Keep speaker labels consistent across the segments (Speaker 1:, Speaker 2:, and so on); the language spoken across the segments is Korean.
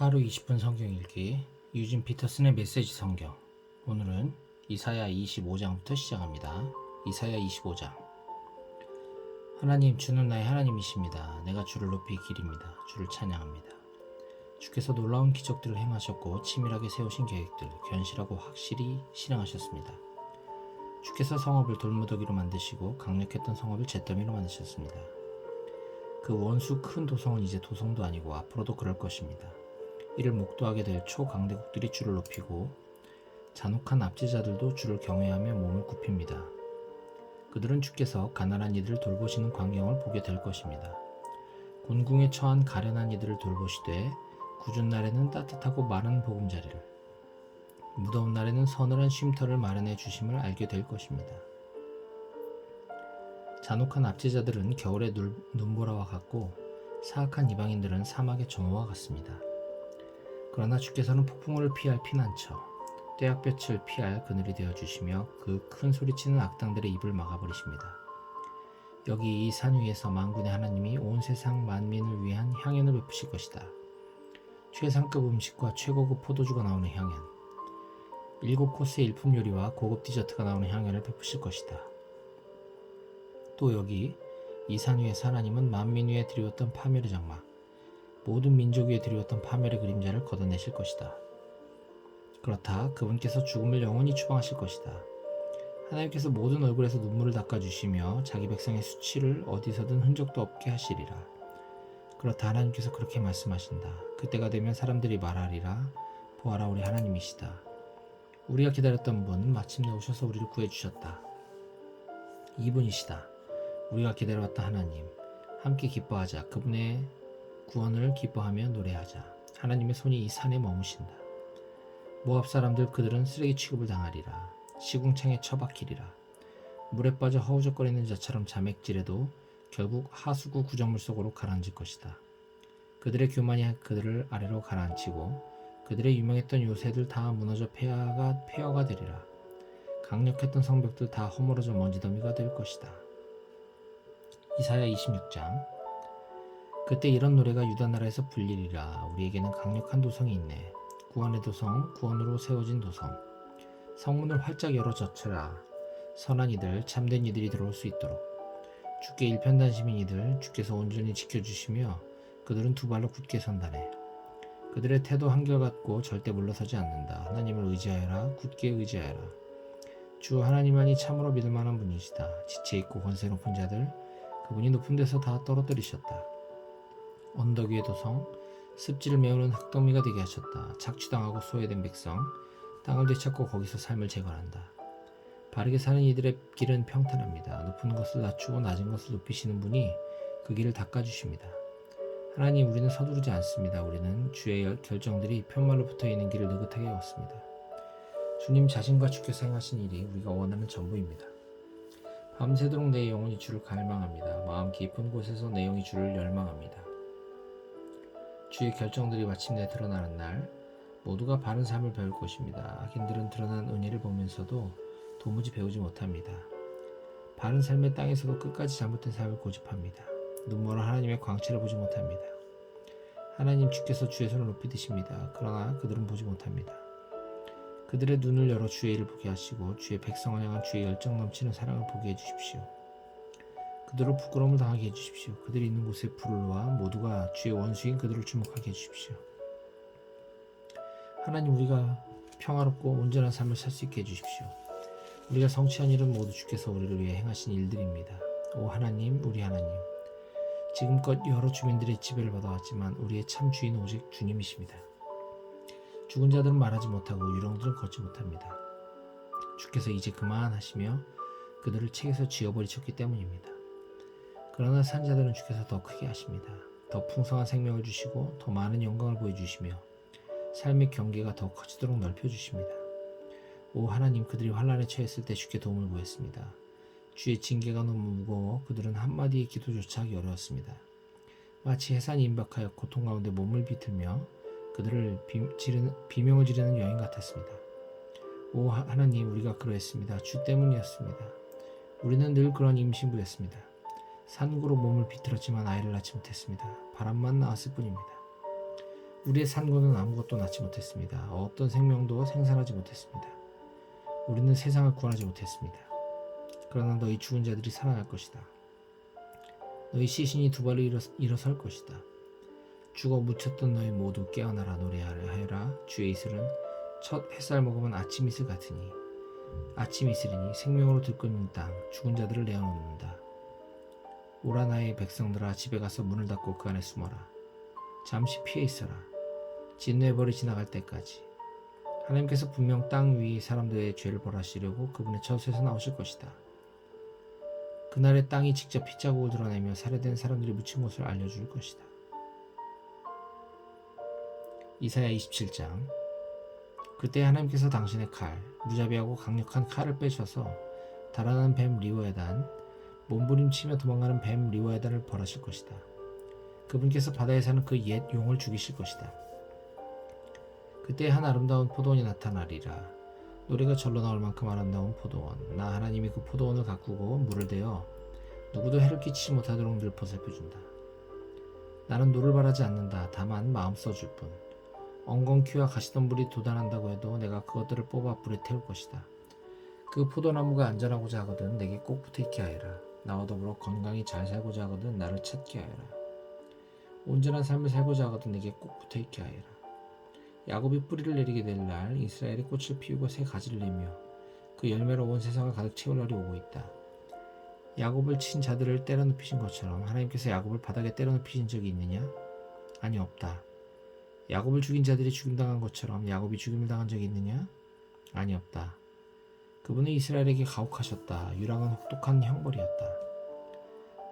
Speaker 1: 하루 20분 성경 읽기 유진 피터슨의 메시지 성경. 오늘은 이사야 25장부터 시작합니다. 이사야 25장. 하나님, 주는 나의 하나님이십니다. 내가 주를 높이 기립니다. 주를 찬양합니다. 주께서 놀라운 기적들을 행하셨고 치밀하게 세우신 계획들 견실하고 확실히 실행하셨습니다. 주께서 성읍을 돌무더기로 만드시고 강력했던 성읍을 잿더미로 만드셨습니다. 그 원수 큰 도성은 이제 도성도 아니고 앞으로도 그럴 것입니다. 이를 목도하게 될 초강대국들이 주를 높이고 잔혹한 압제자들도 주를 경외하며 몸을 굽힙니다. 그들은 주께서 가난한 이들을 돌보시는 광경을 보게 될 것입니다. 곤궁에 처한 가련한 이들을 돌보시되 궂은 날에는 따뜻하고 마른 보금자리를, 무더운 날에는 서늘한 쉼터를 마련해 주심을 알게 될 것입니다. 잔혹한 압제자들은 겨울의 눈보라와 같고 사악한 이방인들은 사막의 정오와 같습니다. 그러나 주께서는 폭풍우를 피할 피난처, 떼약볕을 피할 그늘이 되어주시며 그 큰 소리치는 악당들의 입을 막아버리십니다. 여기 이 산 위에서 만군의 하나님이 온 세상 만민을 위한 향연을 베푸실 것이다. 최상급 음식과 최고급 포도주가 나오는 향연, 7코스의 일품 요리와 고급 디저트가 나오는 향연을 베푸실 것이다. 또 여기 이 산 위에서 하나님은 만민 위에 드리웠던 파멸의 장막, 모든 민족 위에 드리웠던 파멸의 그림자를 걷어내실 것이다. 그렇다 그분께서 죽음을 영원히 추방하실 것이다. 하나님께서 모든 얼굴에서 눈물을 닦아주시며 자기 백성의 수치를 어디서든 흔적도 없게 하시리라. 그렇다 하나님께서 그렇게 말씀하신다. 그때가 되면 사람들이 말하리라. 보아라, 우리 하나님이시다. 우리가 기다렸던 분 마침내 오셔서 우리를 구해주셨다. 이분이시다. 우리가 기다려왔던 하나님, 함께 기뻐하자. 그분의 구원을 기뻐하며 노래하자. 하나님의 손이 이 산에 머무신다. 모압 사람들 그들은 쓰레기 취급을 당하리라. 시궁창에 처박히리라. 물에 빠져 허우적거리는 자처럼 자맥질해도 결국 하수구 구정물 속으로 가라앉을 것이다. 그들의 교만이 그들을 아래로 가라앉히고 그들의 유명했던 요새들 다 무너져 폐허가 되리라. 강력했던 성벽들 다 허물어져 먼지더미가 될 것이다. 이사야 26장. 그때 이런 노래가 유다 나라에서 불리리라. 우리에게는 강력한 도성이 있네. 구원의 도성, 구원으로 세워진 도성. 성문을 활짝 열어 젖혀라. 선한 이들, 참된 이들이 들어올 수 있도록. 주께 일편단심인 이들, 주께서 온전히 지켜주시며 그들은 두 발로 굳게 선다네. 그들의 태도 한결같고 절대 물러서지 않는다. 하나님을 의지하여라. 굳게 의지하여라. 주 하나님만이 참으로 믿을 만한 분이시다. 지체있고 권세 높은 자들, 그분이 높은 데서 다 떨어뜨리셨다. 언덕 위의 도성, 습지를 메우는 흙더미가 되게 하셨다. 착취당하고 소외된 백성, 땅을 되찾고 거기서 삶을 재건한다. 바르게 사는 이들의 길은 평탄합니다. 높은 것을 낮추고 낮은 것을 높이시는 분이 그 길을 닦아주십니다. 하나님, 우리는 서두르지 않습니다. 우리는 주의 결정들이 편말로 붙어있는 길을 느긋하게 걷습니다. 주님 자신과 주께서 행하신 일이 우리가 원하는 전부입니다. 밤새도록 내 영혼이 주를 갈망합니다. 마음 깊은 곳에서 내 영이 주를 열망합니다. 주의 결정들이 마침내 드러나는 날 모두가 바른 삶을 배울 것입니다. 악인들은 드러난 은혜를 보면서도 도무지 배우지 못합니다. 바른 삶의 땅에서도 끝까지 잘못된 삶을 고집합니다. 눈멀어 하나님의 광채를 보지 못합니다. 하나님 주께서 주의 손을 높이 드십니다. 그러나 그들은 보지 못합니다. 그들의 눈을 열어 주의 일을 보게 하시고 주의 백성을 향한 주의 열정 넘치는 사랑을 보게 해주십시오. 그들을 부끄러움을 당하게 해주십시오. 그들이 있는 곳에 불을 놓아 모두가 주의 원수인 그들을 주목하게 해주십시오. 하나님, 우리가 평화롭고 온전한 삶을 살 수 있게 해주십시오. 우리가 성취한 일은 모두 주께서 우리를 위해 행하신 일들입니다. 오 하나님, 우리 하나님, 지금껏 여러 주민들의 지배를 받아왔지만 우리의 참 주인은 오직 주님이십니다. 죽은 자들은 말하지 못하고 유령들은 걷지 못합니다. 주께서 이제 그만하시며 그들을 책에서 지워버리셨기 때문입니다. 그러나 산 자들은 주께서 더 크게 하십니다. 더 풍성한 생명을 주시고 더 많은 영광을 보여주시며 삶의 경계가 더 커지도록 넓혀주십니다. 오 하나님, 그들이 환난에 처했을 때 주께 도움을 구했습니다. 주의 징계가 너무 무거워 그들은 한마디의 기도조차 하기 어려웠습니다. 마치 해산이 임박하여 고통 가운데 몸을 비틀며 그들을 비명을 지르는 여인 같았습니다. 오 하나님, 우리가 그러했습니다. 주 때문이었습니다. 우리는 늘 그런 임신부였습니다. 산구로 몸을 비틀었지만 아이를 낳지 못했습니다. 바람만 나왔을 뿐입니다. 우리의 산고는 아무것도 낳지 못했습니다. 어떤 생명도 생산하지 못했습니다. 우리는 세상을 구원하지 못했습니다. 그러나 너희 죽은 자들이 살아날 것이다. 너희 시신이 두 발로 일어설 것이다. 죽어 묻혔던 너희 모두 깨어나라 노래하라. 주의 이슬은 첫 햇살 먹으면 아침 이슬 같으니 아침 이슬이니 생명으로 들끓는 땅 죽은 자들을 내어놓는다. 오라 나의 백성들아 집에 가서 문을 닫고 그 안에 숨어라. 잠시 피해 있어라. 진노의 벌이 지나갈 때까지. 하나님께서 분명 땅 위 사람들의 죄를 벌하시려고 그분의 처소에서 나오실 것이다. 그날에 땅이 직접 핏자국을 드러내며 살해된 사람들이 묻힌 곳을 알려줄 것이다. 이사야 27장. 그때 하나님께서 당신의 칼, 무자비하고 강력한 칼을 빼셔서 달아나는 뱀 리워야단, 몸부림치며 도망가는 뱀 리워야단을 벌하실 것이다. 그분께서 바다에 사는 그 옛 용을 죽이실 것이다. 그때 한 아름다운 포도원이 나타나리라. 노래가 절로 나올 만큼 아름다운 포도원. 나 하나님이 그 포도원을 가꾸고 물을 대어 누구도 해를 끼치지 못하도록 늘 보살펴준다. 나는 노를 바라지 않는다. 다만 마음 써줄 뿐. 엉겅퀴와 가시덤불이 도단한다고 해도 내가 그것들을 뽑아 불에 태울 것이다. 그 포도나무가 안전하고자 하거든 내게 꼭 붙어있게 하여라. 나와 더불어 건강히 잘 살고자 하거든 나를 찾게 하여라. 온전한 삶을 살고자 하거든 내게 꼭 붙어있게 하여라. 야곱이 뿌리를 내리게 될 날 이스라엘이 꽃을 피우고 새 가지를 내며 그 열매로 온 세상을 가득 채울 날이 오고 있다. 야곱을 친 자들을 때려눕히신 것처럼 하나님께서 야곱을 바닥에 때려눕히신 적이 있느냐? 아니 없다. 야곱을 죽인 자들이 죽임당한 것처럼 야곱이 죽임을 당한 적이 있느냐? 아니 없다. 그분은 이스라엘에게 가혹하셨다. 유랑은 혹독한 형벌이었다.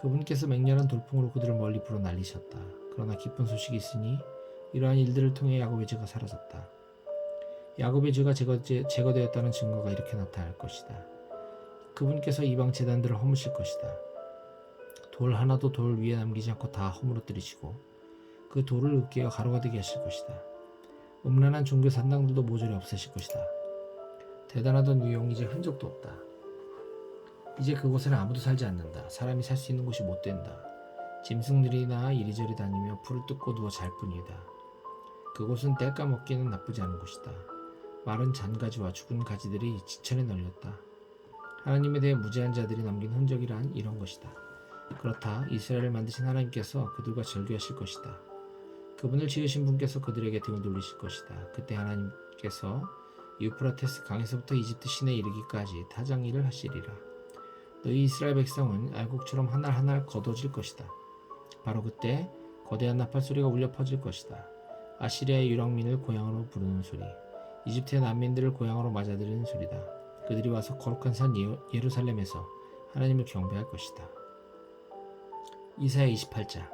Speaker 1: 그분께서 맹렬한 돌풍으로 그들을 멀리 불어 날리셨다. 그러나 기쁜 소식이 있으니 이러한 일들을 통해 야곱의 죄가 사라졌다. 야곱의 죄가 제거되었다는 증거가 이렇게 나타날 것이다. 그분께서 이방 제단들을 허무실 것이다. 돌 하나도 돌 위에 남기지 않고 다 허물어뜨리시고 그 돌을 으깨어 가루가 되게 하실 것이다. 음란한 종교 산당들도 모조리 없애실 것이다. 대단하던 위용이 이제 흔적도 없다. 이제 그곳에는 아무도 살지 않는다. 사람이 살 수 있는 곳이 못 된다. 짐승들이나 이리저리 다니며 풀을 뜯고 누워 잘 뿐이다. 그곳은 뗄까 먹기에는 나쁘지 않은 곳이다. 마른 잔가지와 죽은 가지들이 지천에 널렸다. 하나님에 대해 무지한 자들이 남긴 흔적이란 이런 것이다. 그렇다. 이스라엘을 만드신 하나님께서 그들과 절규하실 것이다. 그분을 지으신 분께서 그들에게 등을 돌리실 것이다. 그때 하나님께서 유프라테스 강에서부터 이집트 시내에 이르기까지 타장일을 하시리라. 너희 이스라엘 백성은 알곡처럼 하나하나 걷어질 것이다. 바로 그때 거대한 나팔 소리가 울려 퍼질 것이다. 아시리아의 유랑민을 고향으로 부르는 소리, 이집트의 난민들을 고향으로 맞아들이는 소리다. 그들이 와서 거룩한 산 예루살렘에서 하나님을 경배할 것이다. 이사야 28장.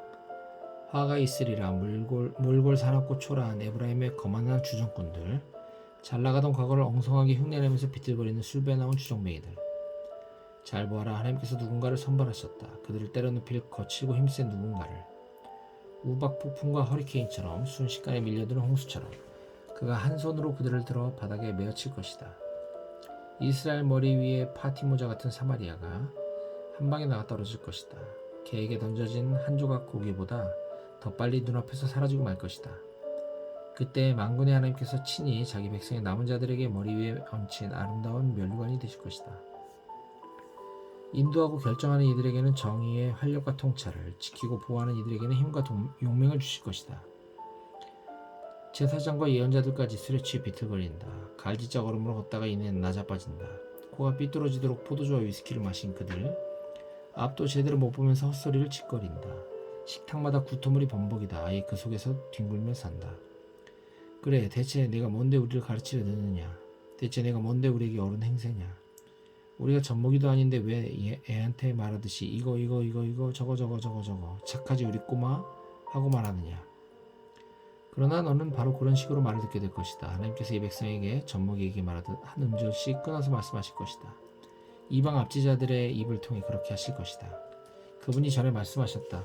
Speaker 1: 화가 있으리라. 몰골 사납고 초라한 에브라임의 거만한 주정꾼들, 잘나가던 과거를 엉성하게 흉내내면서 비틀거리는 술배 나온 주정뱅이들. 잘 보아라. 하나님께서 누군가를 선발하셨다. 그들을 때려눕힐 거칠고 힘센 누군가를. 우박 폭풍과 허리케인처럼 순식간에 밀려드는 홍수처럼 그가 한 손으로 그들을 들어 바닥에 메어칠 것이다. 이스라엘 머리 위에 파티 모자 같은 사마리아가 한 방에 나가 떨어질 것이다. 개에게 던져진 한 조각 고기보다 더 빨리 눈앞에서 사라지고 말 것이다. 그때 만군의 하나님께서 친히 자기 백성의 남은 자들에게 머리 위에 얹힌 아름다운 면류관이 되실 것이다. 인도하고 결정하는 이들에게는 정의의 활력과 통찰을, 지키고 보호하는 이들에게는 힘과 용맹을 주실 것이다. 제사장과 예언자들까지 술에 취해 비틀거린다. 갈지짝 얼음으로 걷다가 이내는 낮아빠진다. 코가 삐뚤어지도록 포도주와 위스키를 마신 그들, 앞도 제대로 못 보면서 헛소리를 짓거린다. 식탁마다 구토물이 범벅이다. 아예 그 속에서 뒹굴며 산다. 그래, 대체 내가 뭔데 우리를 가르치려 드느냐? 대체 내가 뭔데 우리에게 옳은 행세냐? 우리가 젖먹이도 아닌데 왜 애한테 말하듯이 이거 저거 착하지 우리 꼬마 하고 말하느냐? 그러나 너는 바로 그런 식으로 말을 듣게 될 것이다. 하나님께서 이 백성에게 젖먹이에게 말하듯 한 음절씩 끊어서 말씀하실 것이다. 이방 압지자들의 입을 통해 그렇게 하실 것이다. 그분이 전에 말씀하셨다.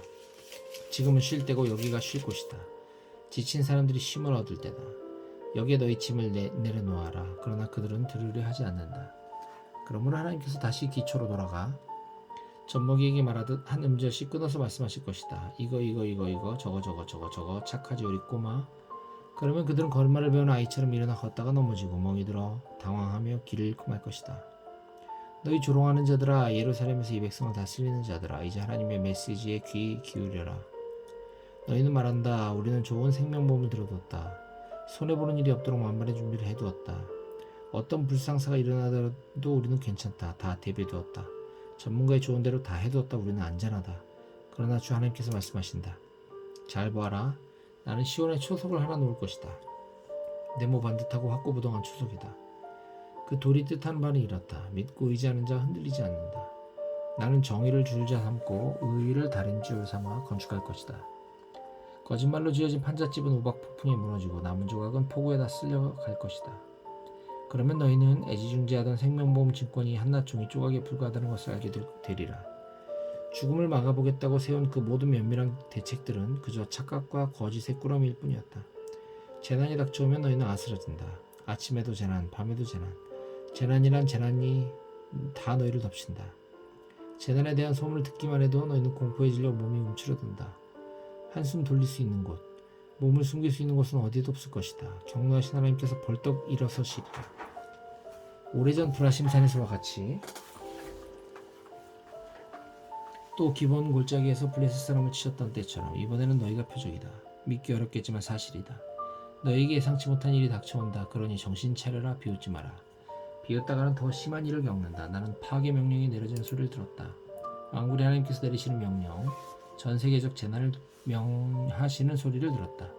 Speaker 1: 지금은 쉴 때고 여기가 쉴 곳이다. 지친 사람들이 쉼을 얻을 때다. 여기에 너희 짐을 내려놓아라. 그러나 그들은 들으려 하지 않는다. 그러므로 하나님께서 다시 기초로 돌아가 젖먹이에게 말하듯 한 음절씩 끊어서 말씀하실 것이다. 이거 저거 착하지 우리 꼬마 그러면 그들은 걸음마를 배운 아이처럼 일어나 걷다가 넘어지고 멍이 들어 당황하며 길을 잃고 말 것이다. 너희 조롱하는 자들아, 예루살렘에서 이 백성을 다스리는 자들아, 이제 하나님의 메시지에 귀 기울여라. 너희는 말한다. 우리는 좋은 생명보험을 들어뒀다. 손해보는 일이 없도록 만반의 준비를 해두었다. 어떤 불상사가 일어나더라도 우리는 괜찮다. 다 대비해두었다. 전문가의 좋은 대로 다 해두었다. 우리는 안전하다. 그러나 주 하나님께서 말씀하신다. 잘 보아라. 나는 시온에 초석을 하나 놓을 것이다. 네모 반듯하고 확고부동한 초석이다. 그 돌이 뜻하는 바는 이렇다. 믿고 의지하는 자 흔들리지 않는다. 나는 정의를 줄자 삼고 의의를 다른 줄 삼아 건축할 것이다. 거짓말로 지어진 판잣집은 우박 폭풍에 무너지고 남은 조각은 폭우에다 쓸려갈 것이다. 그러면 너희는 애지중지하던 생명보험 증권이 한낱 종이 조각에 불과하다는 것을 알게 되리라. 죽음을 막아보겠다고 세운 그 모든 면밀한 대책들은 그저 착각과 거짓의 꾸러미일 뿐이었다. 재난이 닥쳐오면 너희는 아스러진다. 아침에도 재난, 밤에도 재난. 재난이란 재난이 다 너희를 덮친다. 재난에 대한 소문을 듣기만 해도 너희는 공포에 질려 몸이 움츠러든다. 한숨 돌릴 수 있는 곳, 몸을 숨길 수 있는 곳은 어디에도 없을 것이다. 경노하신 하나님께서 벌떡 일어서시리라. 오래전 브라심산에서와 같이 또 기본 골짜기에서 블레셋 사람을 치셨던 때처럼 이번에는 너희가 표적이다. 믿기 어렵겠지만 사실이다. 너희에게 예상치 못한 일이 닥쳐온다. 그러니 정신 차려라. 비웃지 마라. 비웃다가는 더 심한 일을 겪는다. 나는 파괴 명령이 내려지는 소리를 들었다. 만군의 하나님께서 내리시는 명령, 전 세계적 재난을 명하시는 소리를 들었다.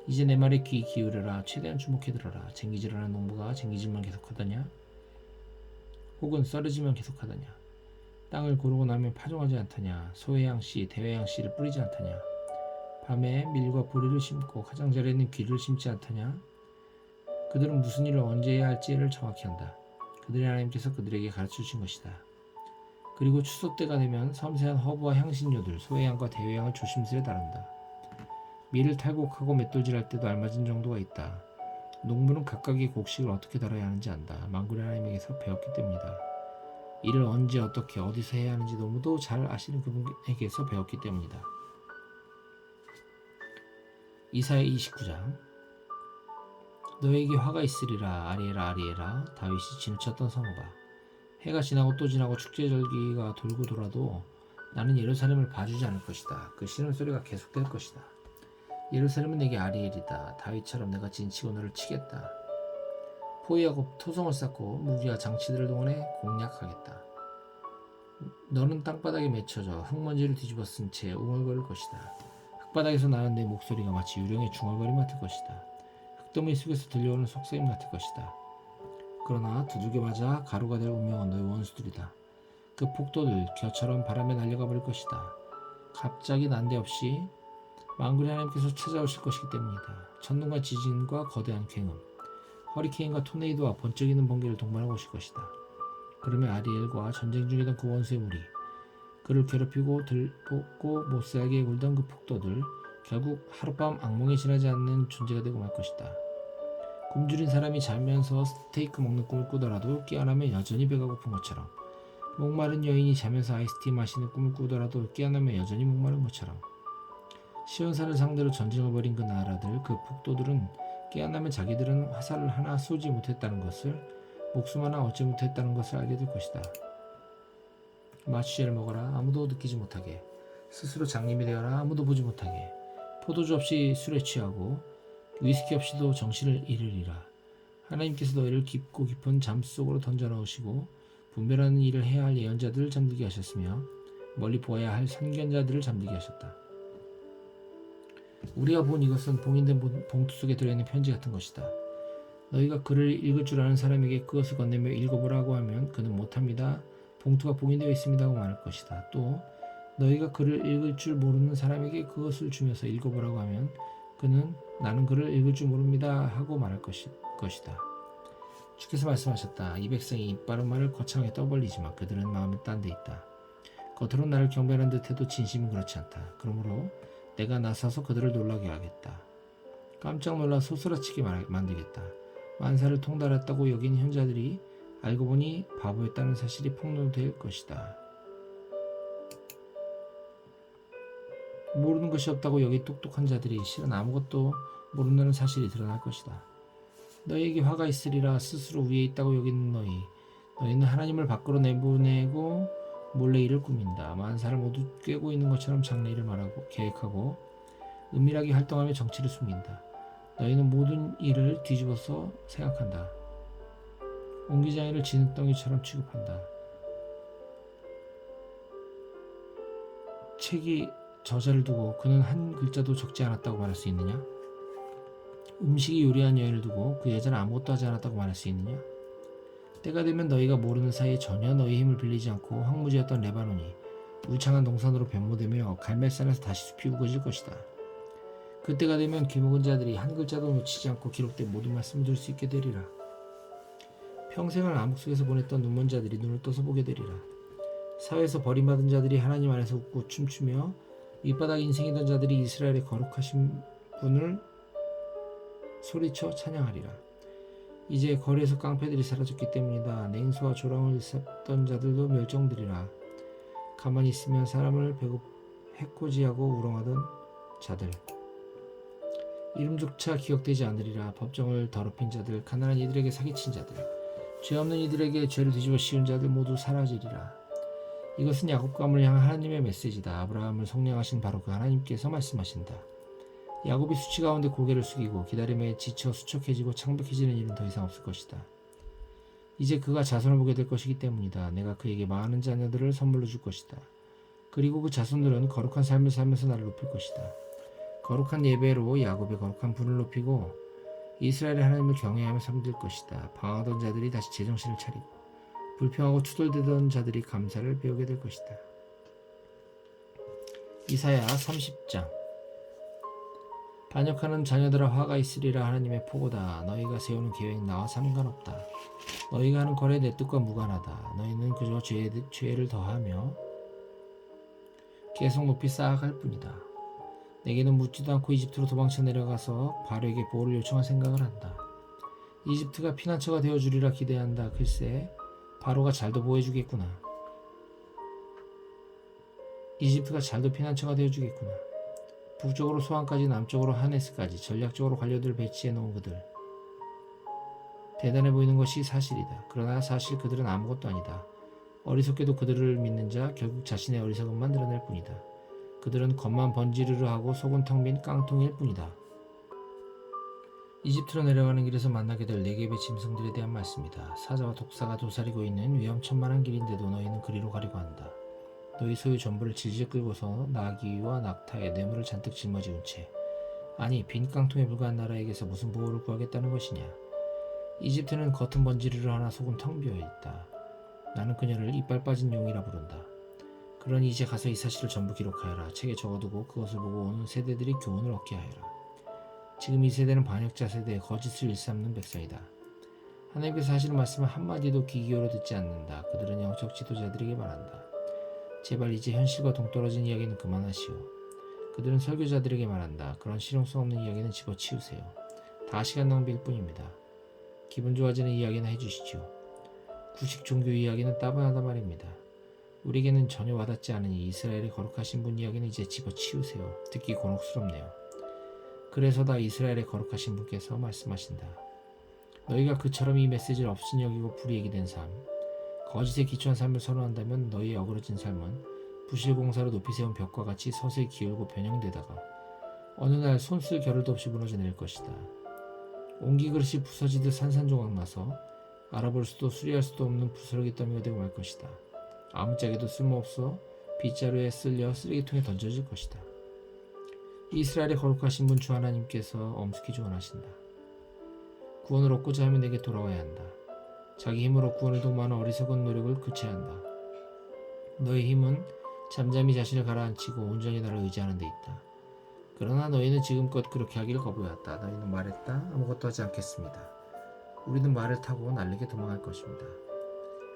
Speaker 1: 이제 내 말에 귀 기울여라. 최대한 주목해 들어라. 쟁기질하는 농부가 쟁기질만 계속하더냐? 혹은 썰어지만 계속하더냐? 땅을 고르고 나면 파종하지 않더냐? 소해양씨, 대해양씨를 뿌리지 않더냐? 밤에 밀과 보리를 심고 가장자리에는 귀를 심지 않더냐? 그들은 무슨 일을 언제 해야 할지를 정확히 한다. 그들의 하나님께서 그들에게 가르쳐주신 것이다. 그리고 추석 때가 되면 섬세한 허브와 향신료들, 소해양과 대해양을 조심스레 다룬다. 밀을 탈곡하고 맷돌질할 때도 알맞은 정도가 있다. 농부는 각각의 곡식을 어떻게 다뤄야 하는지 안다. 만군의 하나님에게서 배웠기 때문이다. 이를 언제 어떻게 어디서 해야 하는지 너무도 잘 아시는 그분에게서 배웠기 때문이다. 이사야 29장. 너에게 화가 있으리라. 아리에라 아리에라. 다윗이 진우쳤던 성읍아. 해가 지나고 또 지나고 축제절기가 돌고 돌아도 나는 예루살렘을 봐주지 않을 것이다. 그 신음소리가 계속될 것이다. 예루살렘은 내게 아리엘이다. 다윗처럼 내가 진치고 너를 치겠다. 포위하고 토성을 쌓고 무기와 장치들을 동원해 공략하겠다. 너는 땅바닥에 맺혀져 흙먼지를 뒤집어 쓴 채 웅얼거릴 것이다. 흙바닥에서 나는 내 목소리가 마치 유령의 중얼거림 같을 것이다. 흙더미 속에서 들려오는 속삭임 같을 것이다. 그러나 두들겨 맞아 가루가 될 운명은 너의 원수들이다. 그 폭도들 겨처럼 바람에 날려가 버릴 것이다. 갑자기 난데없이 만군의 하나님께서 찾아오실 것이기 때문이다. 천둥과 지진과 거대한 굉음, 허리케인과 토네이도와 번쩍이는 번개를 동반하고 오실 것이다. 그러면 아리엘과 전쟁 중이던 그 원수의 무리, 그를 괴롭히고 들볶고 못살게 굴던 그 폭도들, 결국 하룻밤 악몽에 지나지 않는 존재가 되고 말 것이다. 굶주린 사람이 자면서 스테이크 먹는 꿈을 꾸더라도 깨어나면 여전히 배가 고픈 것처럼, 목마른 여인이 자면서 아이스티 마시는 꿈을 꾸더라도 깨어나면 여전히 목마른 것처럼, 시온산을 상대로 전쟁을 벌인 그 나라들, 그 폭도들은 깨어나면 자기들은 화살을 하나 쏘지 못했다는 것을, 목숨 하나 얻지 못했다는 것을 알게 될 것이다. 마취제를 먹어라. 아무도 느끼지 못하게. 스스로 장님이 되어라. 아무도 보지 못하게. 포도주 없이 술에 취하고 위스키 없이도 정신을 잃으리라. 하나님께서 너희를 깊고 깊은 잠 속으로 던져 넣으시고 분별하는 일을 해야 할 예언자들을 잠들게 하셨으며 멀리 보아야 할 선견자들을 잠들게 하셨다. 우리가 본 이것은 봉인된 봉투 속에 들어있는 편지 같은 것이다. 너희가 글을 읽을 줄 아는 사람에게 그것을 건네며 읽어보라고 하면 그는 못합니다. 봉투가 봉인되어 있습니다고 말할 것이다. 또 너희가 글을 읽을 줄 모르는 사람에게 그것을 주면서 읽어보라고 하면 그는 나는 글을 읽을 줄 모릅니다 하고 말할 것이다. 주께서 말씀하셨다. 이 백성이 입 바른 말을 거창하게 떠벌리지만 그들은 마음이 딴 데 있다. 겉으로는 나를 경배하는 듯해도 진심은 그렇지 않다. 그러므로 내가 나서서 그들을 놀라게 하겠다. 깜짝 놀라 소스라치게 만들겠다. 만사를 통달했다고 여긴 현자들이 알고 보니 바보였다는 사실이 폭로될 것이다. 모르는 것이 없다고 여기 똑똑한 자들이 실은 아무것도 모른다는 사실이 드러날 것이다. 너희에게 화가 있으리라. 스스로 위에 있다고 여기는 너희는 하나님을 밖으로 내보내고 몰래 일을 꾸민다. 만사를 모두 꿰고 있는 것처럼 장래일을 말하고 계획하고 은밀하게 활동하며 정치를 숨긴다. 너희는 모든 일을 뒤집어서 생각한다. 옹기장이를 진흙덩이처럼 취급한다. 책이 저자를 두고 그는 한 글자도 적지 않았다고 말할 수 있느냐? 음식이 요리한 여인을 두고 그 여자는 아무것도 하지 않았다고 말할 수 있느냐? 때가 되면 너희가 모르는 사이에 전혀 너희 힘을 빌리지 않고 황무지였던 레바논이 울창한 동산으로 변모되며 갈멜산에서 다시 숲이 우거질 것이다. 그때가 되면 귀묵은 자들이 한 글자도 놓치지 않고 기록된 모든 말씀을 들을 수 있게 되리라. 평생을 암흑 속에서 보냈던 눈먼 자들이 눈을 떠서 보게 되리라. 사회에서 버림받은 자들이 하나님 안에서 웃고 춤추며 밑바닥 인생이던 자들이 이스라엘의 거룩하신 분을 소리쳐 찬양하리라. 이제 거리에서 깡패들이 사라졌기 때문이다. 냉소와 조랑을 샀던 자들도 멸종되리라. 가만히 있으면 사람을 해코지하고 우롱하던 자들, 이름조차 기억되지 않으리라. 법정을 더럽힌 자들, 가난한 이들에게 사기친 자들, 죄 없는 이들에게 죄를 뒤집어 씌운 자들 모두 사라지리라. 이것은 야곱감을 향한 하나님의 메시지다. 아브라함을 속량하신 바로 그 하나님께서 말씀하신다. 야곱이 수치 가운데 고개를 숙이고 기다림에 지쳐 수척해지고 창백해지는 일은 더 이상 없을 것이다. 이제 그가 자손을 보게 될 것이기 때문이다. 내가 그에게 많은 자녀들을 선물로 줄 것이다. 그리고 그 자손들은 거룩한 삶을 살면서 나를 높일 것이다. 거룩한 예배로 야곱의 거룩한 분을 높이고 이스라엘의 하나님을 경외하며 섬길 것이다. 방황하던 자들이 다시 제정신을 차리고 불평하고 투덜대던 자들이 감사를 배우게 될 것이다. 이사야 30장. 반역하는 자녀들아 화가 있으리라. 하나님의 포고다. 너희가 세우는 계획 나와 상관없다. 너희가 하는 거래 내 뜻과 무관하다. 너희는 그저 죄를 더하며 계속 높이 쌓아갈 뿐이다. 내게는 묻지도 않고 이집트로 도망쳐 내려가서 바로에게 보호를 요청할 생각을 한다. 이집트가 피난처가 되어주리라 기대한다. 글쎄, 바로가 잘도 보호해주겠구나. 이집트가 잘도 피난처가 되어주겠구나. 북쪽으로 소안까지 남쪽으로 하네스까지 전략적으로 관료들을 배치해 놓은 그들. 대단해 보이는 것이 사실이다. 그러나 사실 그들은 아무것도 아니다. 어리석게도 그들을 믿는 자 결국 자신의 어리석음만 드러낼 뿐이다. 그들은 겉만 번지르르 하고 속은 텅 빈 깡통일 뿐이다. 이집트로 내려가는 길에서 만나게 될 네겝의 짐승들에 대한 말씀이다. 사자와 독사가 도사리고 있는 위험천만한 길인데도 너희는 그리로 가려고 한다. 너희 소유 전부를 질질 끌고서 나귀와 낙타에 뇌물을 잔뜩 짊어지운 채, 아니 빈 깡통에 불과한 나라에게서 무슨 보호를 구하겠다는 것이냐. 이집트는 겉은 번지르르 하나 속은 텅 비어있다. 나는 그녀를 이빨 빠진 용이라 부른다. 그러니 이제 가서 이 사실을 전부 기록하여라. 책에 적어두고 그것을 보고 오는 세대들이 교훈을 얻게 하여라. 지금 이 세대는 반역자 세대의 거짓을 일삼는 백성이다. 하나님께서 하시는 말씀을 한마디도 귀 기울여 듣지 않는다. 그들은 영적 지도자들에게 말한다. 제발 이제 현실과 동떨어진 이야기는 그만하시오. 그들은 설교자들에게 말한다. 그런 실용성 없는 이야기는 집어치우세요. 다 시간 낭비일 뿐입니다. 기분 좋아지는 이야기나 해주시죠. 구식 종교 이야기는 따분하다 말입니다. 우리에게는 전혀 와닿지 않으니 이스라엘의 거룩하신 분 이야기는 이제 집어치우세요. 듣기 곤혹스럽네요. 그래서다 이스라엘의 거룩하신 분께서 말씀하신다. 너희가 그처럼 이 메시지를 없인 여기고 불이익이 된 삶, 거짓에 기초한 삶을 선호한다면 너희의 어그러진 삶은 부실공사로 높이 세운 벽과 같이 서서히 기울고 변형되다가 어느 날 손쓸 겨를도 없이 무너져 내릴 것이다. 옹기 그릇이 부서지듯 산산조각 나서 알아볼 수도 수리할 수도 없는 부스러기 더미가 되고 말 것이다. 아무짝에도 쓸모없어 빗자루에 쓸려 쓰레기통에 던져질 것이다. 이스라엘의 거룩하신 분 주 하나님께서 엄숙히 조언하신다. 구원을 얻고자 하면 내게 돌아와야 한다. 자기 힘으로 구원을 도모하는 어리석은 노력을 그쳐야 한다. 너의 힘은 잠잠히 자신을 가라앉히고 온전히 나를 의지하는 데 있다. 그러나 너희는 지금껏 그렇게 하기를 거부해왔다. 너희는 말했다. 아무것도 하지 않겠습니다. 우리는 말을 타고 날래게 도망할 것입니다.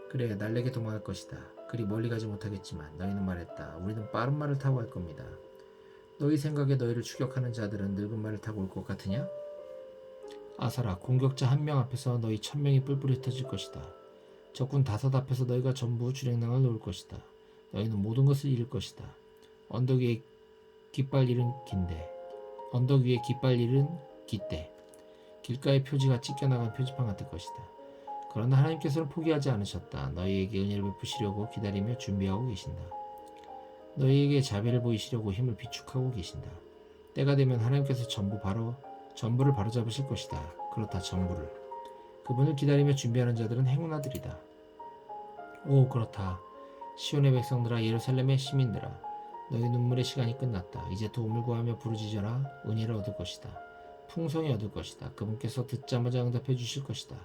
Speaker 1: 그래, 날래게 도망할 것이다. 그리 멀리 가지 못하겠지만 너희는 말했다. 우리는 빠른 말을 타고 갈 겁니다. 너희 생각에 너희를 추격하는 자들은 늙은 말을 타고 올 것 같으냐? 아사라, 공격자 1명 앞에서 너희 1000명이 뿔뿔이 흩어질 것이다. 적군 5 앞에서 너희가 전부 주랭랑을 놓을 것이다. 너희는 모든 것을 잃을 것이다. 언덕 위에 깃발 잃은 깃대 길가의 표지가 찢겨나간 표지판 같을 것이다. 그러나 하나님께서는 포기하지 않으셨다. 너희에게 은혜를 베푸시려고 기다리며 준비하고 계신다. 너희에게 자비를 보이시려고 힘을 비축하고 계신다. 때가 되면 하나님께서 전부를 바로잡으실 것이다. 그렇다, 전부를. 그분을 기다리며 준비하는 자들은 행운아들이다. 오, 그렇다. 시온의 백성들아, 예루살렘의 시민들아, 너희 눈물의 시간이 끝났다. 이제 도움을 구하며 부르짖어라. 은혜를 얻을 것이다. 풍성히 얻을 것이다. 그분께서 듣자마자 응답해 주실 것이다.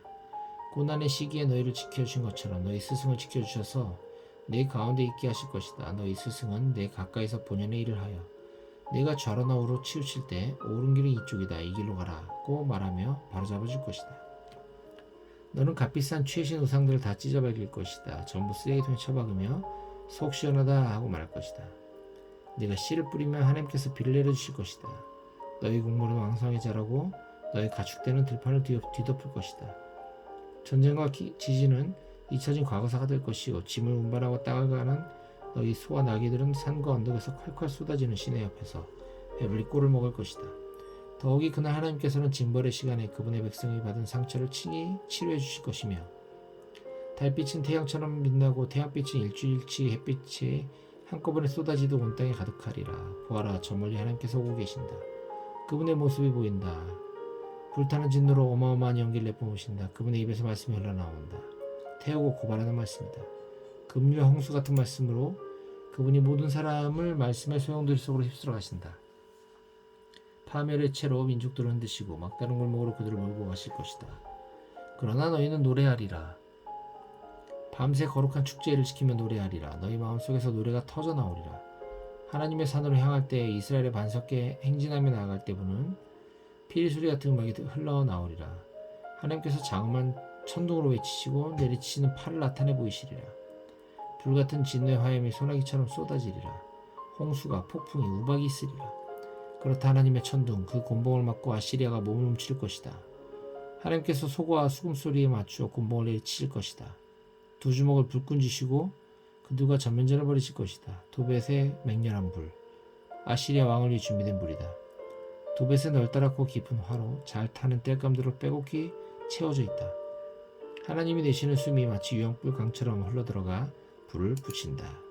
Speaker 1: 고난의 시기에 너희를 지켜주신 것처럼 너희 스승을 지켜주셔서 내 가운데 있게 하실 것이다. 너희 스승은 내 가까이서 본연의 일을 하여 내가 좌로나 우로 치우칠 때 옳은 길은 이쪽이다. 이 길로 가라고 말하며 바로잡아 줄 것이다. 너는 값비싼 최신 우상들을 다 찢어버릴 것이다. 전부 쓰레기통에 처박으며 속 시원하다 하고 말할 것이다. 네가 씨를 뿌리면 하나님께서 비를 내려주실 것이다. 너희 곡물은 왕성히 자라고 너희 가축대는 들판을 뒤덮을 것이다. 전쟁과 지진은 잊혀진 과거사가 될 것이요, 짐을 운반하고 땅을 가는 너희 소와 나귀들은 산과 언덕에서 콸콸 쏟아지는 시내 옆에서 배불리 꼴을 먹을 것이다. 더욱이 그날 하나님께서는 징벌의 시간에 그분의 백성이 받은 상처를 친히 치료해 주실 것이며, 달빛은 태양처럼 빛나고 태양빛은 일주일치 햇빛이 한꺼번에 쏟아지듯 온 땅에 가득하리라. 보아라, 저 멀리 하나님께서 오고 계신다. 그분의 모습이 보인다. 불타는 진노로 어마어마한 연기를 내뿜으신다. 그분의 입에서 말씀이 흘러나온다. 태우고 고발하는 말씀이다. 급류와 홍수 같은 말씀으로 그분이 모든 사람을 말씀의 소용돌이 속으로 휩쓸어 가신다. 파멸의 채로 민족들을 흔드시고 막다른 골목으로 그들을 몰고 가실 것이다. 그러나 너희는 노래하리라. 밤새 거룩한 축제를 지키며 노래하리라. 너희 마음속에서 노래가 터져 나오리라. 하나님의 산으로 향할 때, 이스라엘의 반석에 행진하며 나아갈 때 부는 피리소리 같은 음악이 흘러나오리라. 하나님께서 장엄한 천둥으로 외치시고 내리치시는 팔을 나타내 보이시리라. 불같은 진노의 화염이 소나기처럼 쏟아지리라. 홍수가, 폭풍이, 우박이 있으리라. 그렇다, 하나님의 천둥, 그 곤봉을 맞고 아시리아가 몸을 훔칠 것이다. 하나님께서 소고와 수금소리에 맞추어 곤봉을 내리치실 것이다. 두 주먹을 불끈 쥐시고 그들과 전면전을 벌이실 것이다. 도벳의 맹렬한 불, 아시리아 왕을 위해 준비된 불이다. 도벳의 널따랗고 깊은 화로 잘 타는 땔감들로 빼곡히 채워져 있다. 하나님이 내시는 숨이 마치 유황불 강처럼 흘러들어가 불을 붙인다.